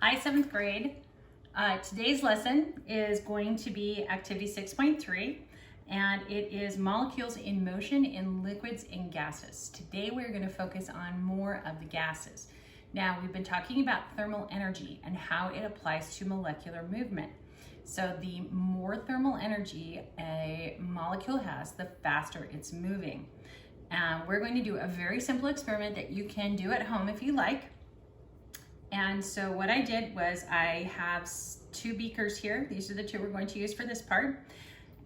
Hi, 7th grade. Today's lesson is going to be activity 6.3, and it is molecules in motion in liquids and gases. Today we're going to focus on more of the gases. Now, we've been talking about thermal energy and how it applies to molecular movement. So the more thermal energy a molecule has, the faster it's moving. We're going to do a very simple experiment that you can do at home if you like. And so what I did was I have two beakers here. These are the two we're going to use for this part.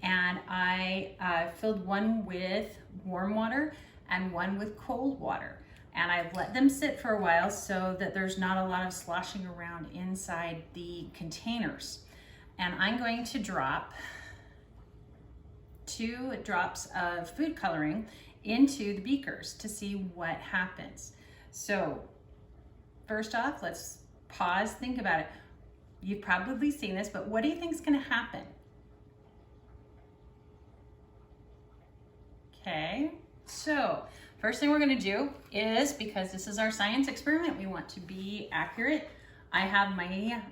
And I filled one with warm water and one with cold water. And I've let them sit for a while so that there's not a lot of sloshing around inside the containers. And I'm going to drop 2 drops of food coloring into the beakers to see what happens. So first off, let's pause, think about it. You've probably seen this, but what do you think is going to happen? Okay, so first thing we're going to do is, because this is our science experiment, we want to be accurate. I have my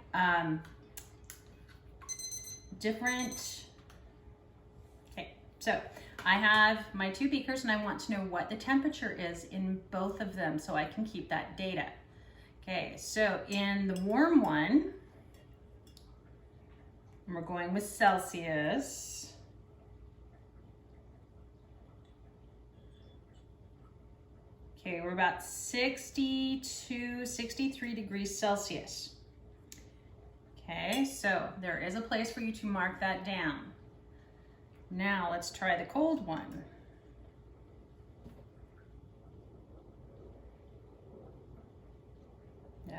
so I have my 2 beakers and I want to know what the temperature is in both of them so I can keep that data. Okay, so in the warm one, we're going with Celsius. Okay, we're about 60 to 63 degrees Celsius. Okay, so there is a place for you to mark that down. Now let's try the cold one.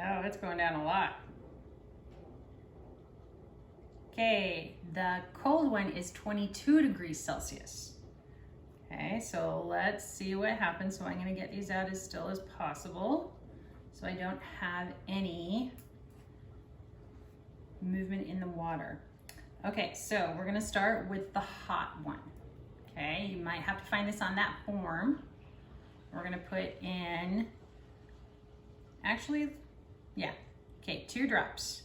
Oh, it's going down a lot. Okay, the cold one is 22 degrees Celsius. Okay, so let's see what happens. So I'm going to get these out as still as possible so I don't have any movement in the water. Okay, so we're going to start with the hot one. Okay, you might have to find this on that form. We're going to put in, actually, yeah, okay, 2 drops.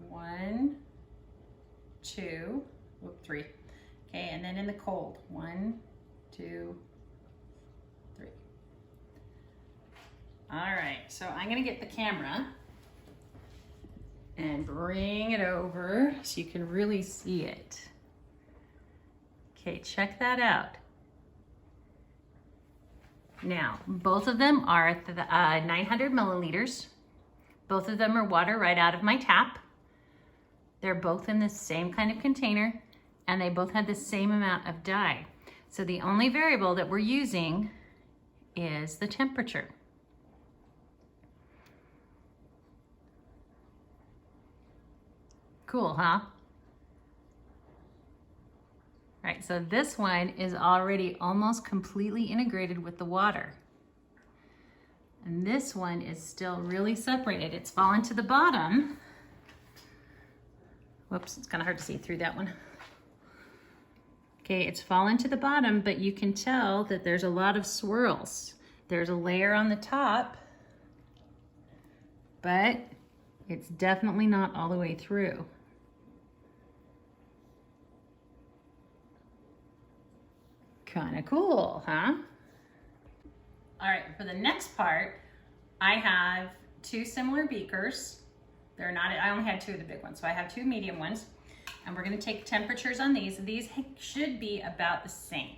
1, 2, 3. Okay, and then in the cold, 1, 2, 3. All right, so I'm gonna get the camera and bring it over so you can really see it. Okay, check that out. Now, both of them are 900 milliliters. Both of them are water right out of my tap. They're both in the same kind of container, and they both have the same amount of dye. So the only variable that we're using is the temperature. Cool, huh? All right, so this one is already almost completely integrated with the water. And this one is still really separated. It's fallen to the bottom. Whoops, it's kind of hard to see through that one. Okay, it's fallen to the bottom, but you can tell that there's a lot of swirls. There's a layer on the top, but it's definitely not all the way through. Kind of cool, huh? All right, for the next part, I have 2 similar beakers. They're not, I only had 2 of the big ones, so I have 2 medium ones. And we're gonna take temperatures on these. These should be about the same.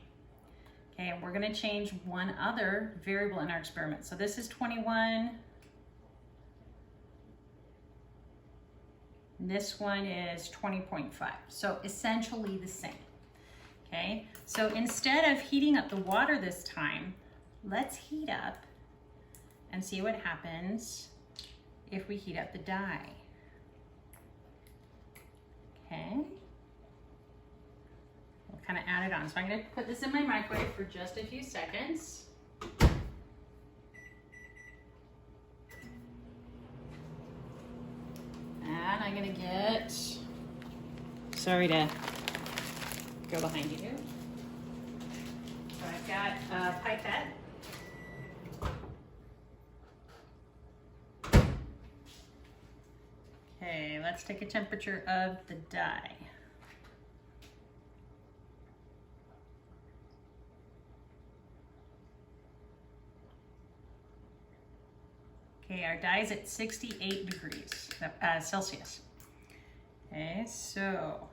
Okay, and we're gonna change one other variable in our experiment. So this is 21. This one is 20.5. So essentially the same. Okay, so instead of heating up the water this time, let's heat up and see what happens if we heat up the dye. Okay, we'll kind of add it on. So I'm going to put this in my microwave for just a few seconds. And I'm going to get, sorry to go behind you here. So I've got a pipette. Okay, let's take a temperature of the dye. Okay, our dye is at 68 degrees Celsius. Okay, so,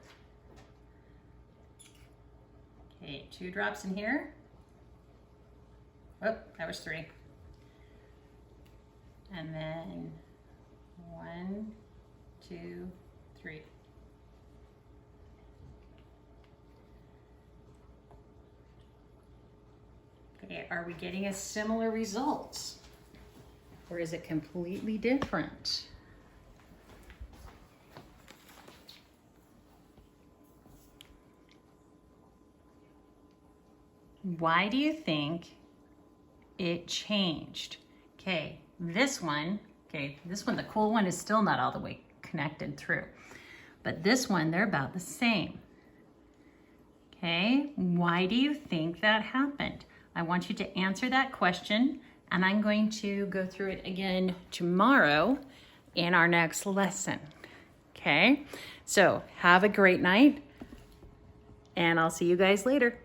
okay, 2 drops in here. Oh, that was 3. And then 1, 2, 3. Okay, are we getting a similar result? Or is it completely different? Why do you think it changed? Okay, this one, the cool one is still not all the way connected through. But this one, they're about the same. Okay, why do you think that happened? I want you to answer that question, and I'm going to go through it again tomorrow in our next lesson. Okay, so have a great night, and I'll see you guys later.